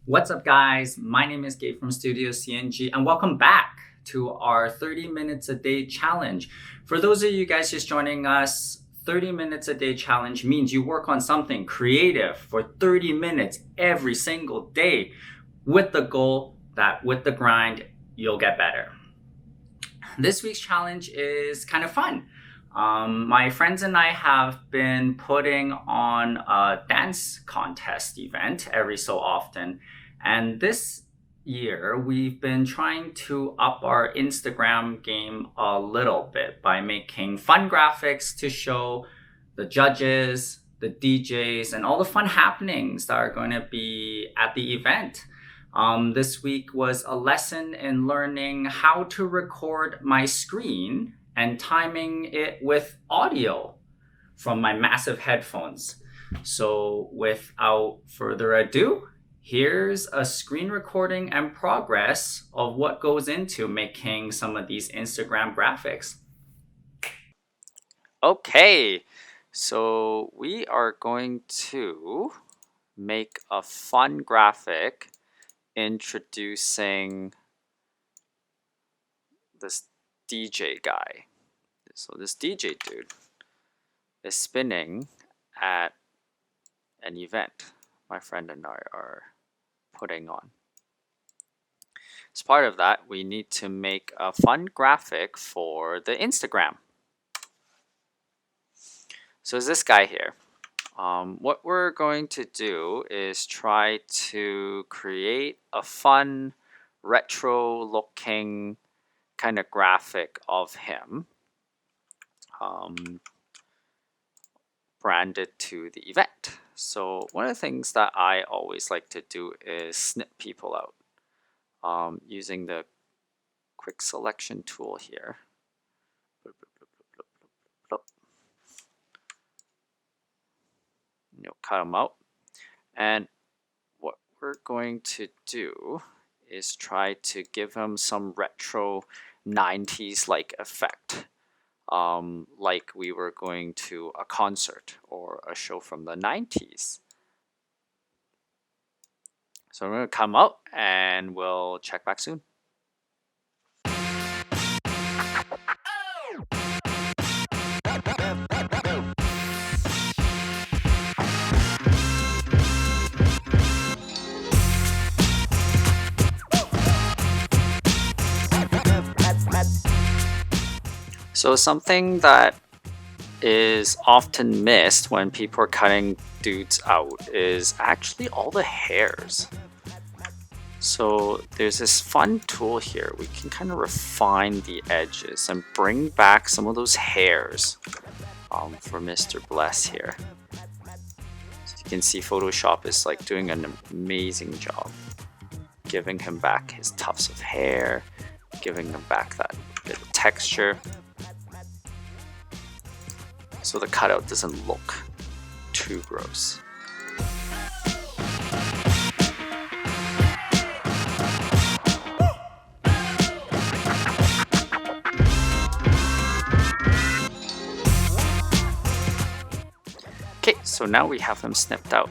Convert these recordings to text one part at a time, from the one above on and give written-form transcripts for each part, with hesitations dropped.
What's up, guys? My name is Gabe from Studio CNG, and welcome back to our 30 minutes a day challenge. For those of you guys just joining us, 30 minutes a day challenge means you work on something creative for 30 minutes every single day with the goal that with the grind, you'll get better. This week's challenge is kind of fun. My friends and I have been putting on a dance contest event every so often. And this year, we've been trying to up our Instagram game a little bit by making fun graphics to show the judges, the DJs, and all the fun happenings that are going to be at the event. This week was a lesson in learning how to record my screen and timing it with audio from my massive headphones. So without further ado, here's a screen recording and progress of what goes into making some of these Instagram graphics. Okay, so we are going to make a fun graphic introducing this DJ guy. So this DJ dude is spinning at an event my friend and I are putting on. As part of that, we need to make a fun graphic for the Instagram. So it's this guy here. What we're going to do is try to create a fun retro looking kind of graphic of him, branded to the event. So one of the things that I always like to do is snip people out using the quick selection tool here. Cut them out. And what we're going to do is try to give him some retro 90s like effect, like we were going to a concert or a show from the 90s. So I'm going to come out and we'll check back soon. So something that is often missed when people are cutting dudes out is actually all the hairs. So there's this fun tool here. We can kind of refine the edges and bring back some of those hairs for Mr. Bless here. So you can see Photoshop is like doing an amazing job giving him back his tufts of hair, giving him back that bit of texture, so the cutout doesn't look too gross. Okay, so now we have him snipped out,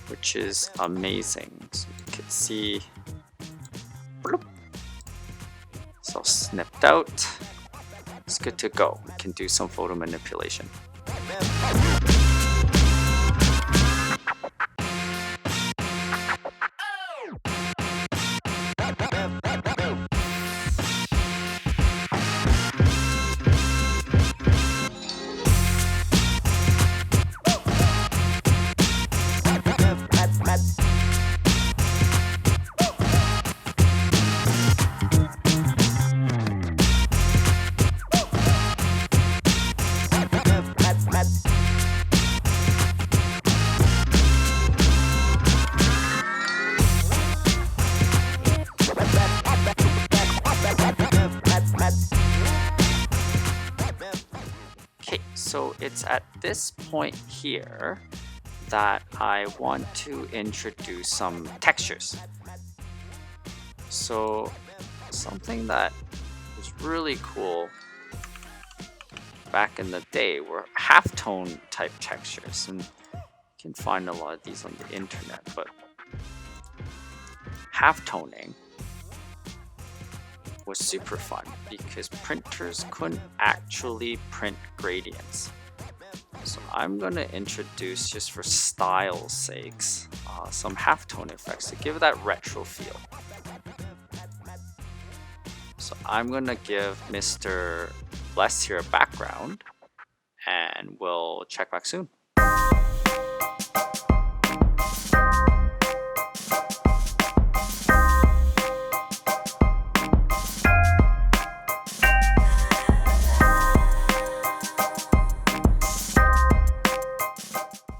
which is amazing. So you can see, so snipped out. It's good to go. We can do some photo manipulation. So it's at this point here that I want to introduce some textures. So something that was really cool back in the day were halftone type textures, and you can find a lot of these on the internet, but halftoning was super fun because printers couldn't actually print gradients. So I'm going to introduce, just for style's sakes, some halftone effects to give that retro feel. So I'm going to give Mr. Bless here a background, and we'll check back soon.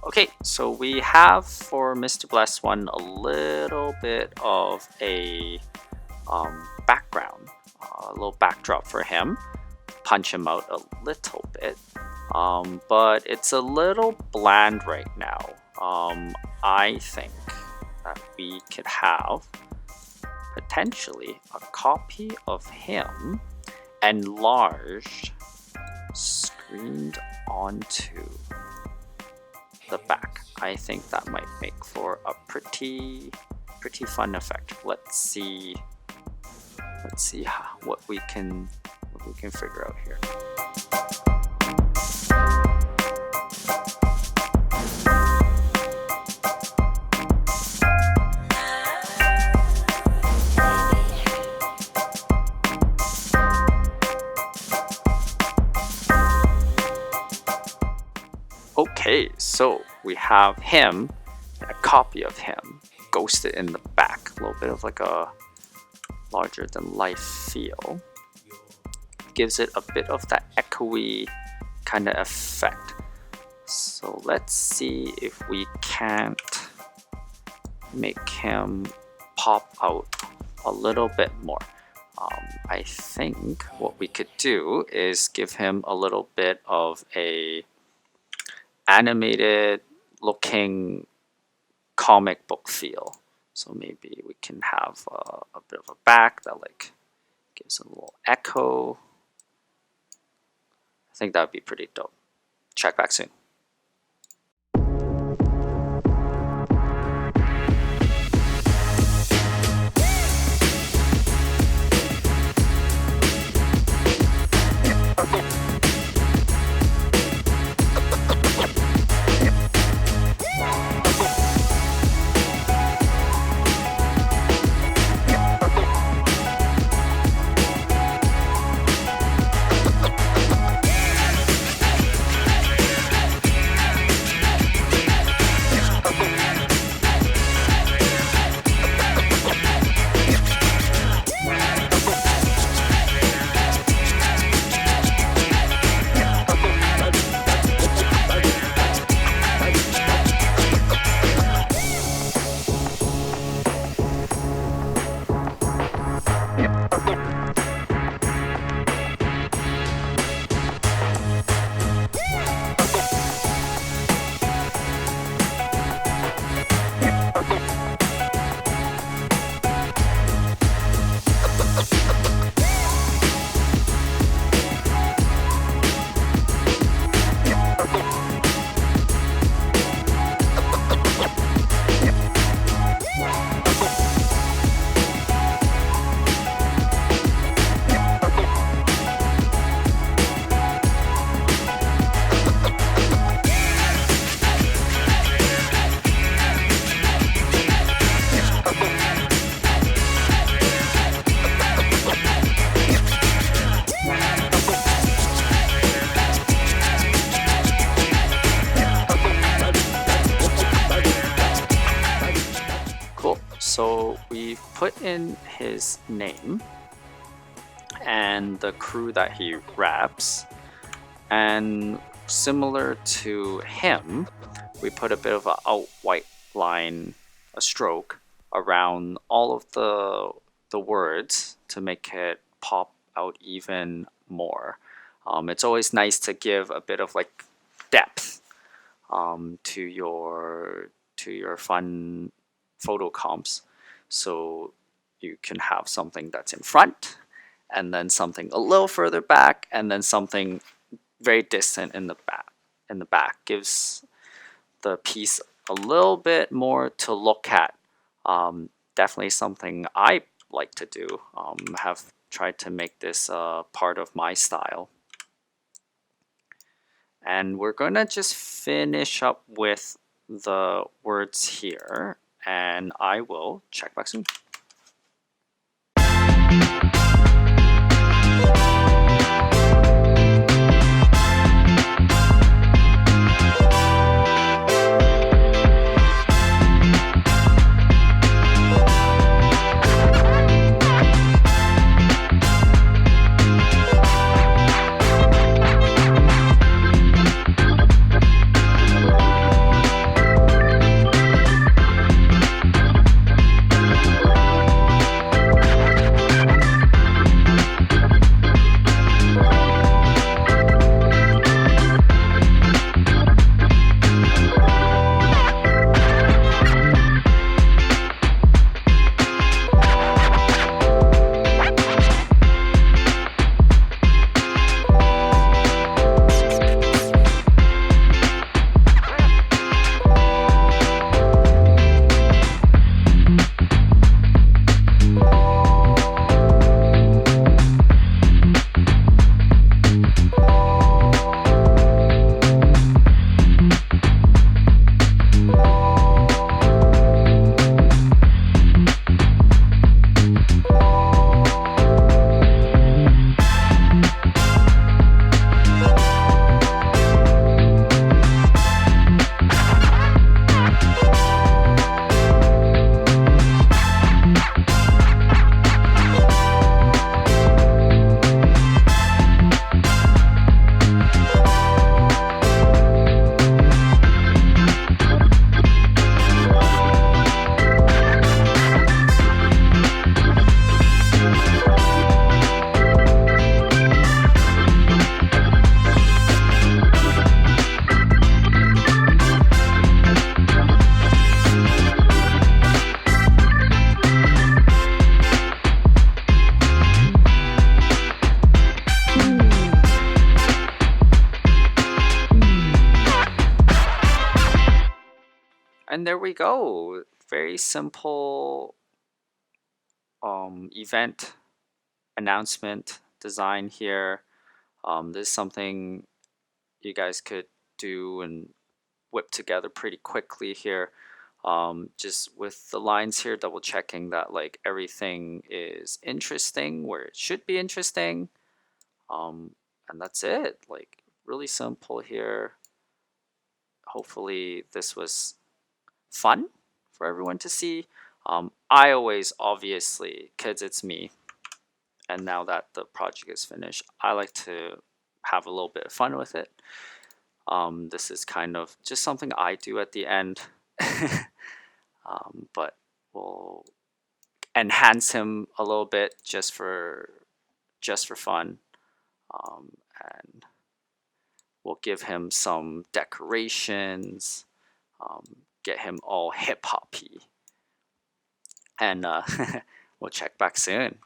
Okay, so we have for Mr. Bless one a little bit of a background, a little backdrop for him. Punch him out a little bit, but it's a little bland right now. I think that we could have potentially a copy of him enlarged, screened onto the back. I think that might make for a pretty fun effect. Let's see what we can figure out here. Okay, so we have him, a copy of him, ghosted in the back. A little bit of like a larger than life feel. Gives it a bit of that echoey kind of effect. So let's see if we can't make him pop out a little bit more. I think what we could do is give him a little bit of a animated looking comic book feel. So maybe we can have a bit of a back that like gives a little echo. I think that would be pretty dope. Check back soon. So we've put in his name and the crew that he raps, and similar to him, we put a bit of a out white line, a stroke around all of the words to make it pop out even more. It's always nice to give a bit of like depth to your fun photo comps, so you can have something that's in front and then something a little further back and then something very distant in the back. Gives the piece a little bit more to look at. Definitely something I like to do. Have tried to make this part of my style. And we're going to just finish up with the words here, and I will check back soon. And there we go. Very simple event announcement design here. This is something you guys could do and whip together pretty quickly here. Just with the lines here, double checking that like everything is interesting where it should be interesting. And that's it. Like really simple here. Hopefully this was fun for everyone to see. I always, obviously, kids, it's me. And now that the project is finished, I like to have a little bit of fun with it. This is kind of just something I do at the end, but we'll enhance him a little bit just for fun, and we'll give him some decorations. Get him all hip-hoppy, and we'll check back soon.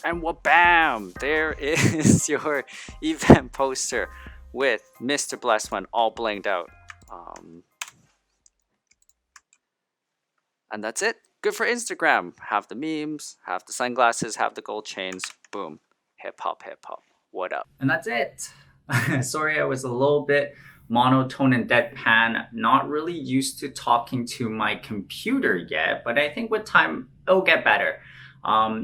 And bam! There is your event poster with Mr. Blessed One all blinged out. And that's it. Good for Instagram. Have the memes, have the sunglasses, have the gold chains. Boom. Hip hop, hip hop. What up? And that's it. Sorry, I was a little bit monotone and deadpan. Not really used to talking to my computer yet, but I think with time it'll get better.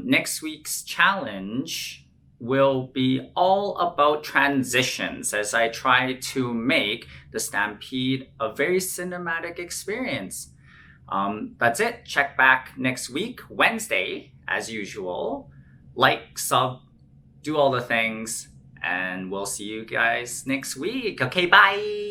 Next week's challenge will be all about transitions as I try to make the Stampede a very cinematic experience. That's it. Check back next week, Wednesday, as usual. Like, sub, do all the things, And we'll see you guys next week. Okay, bye.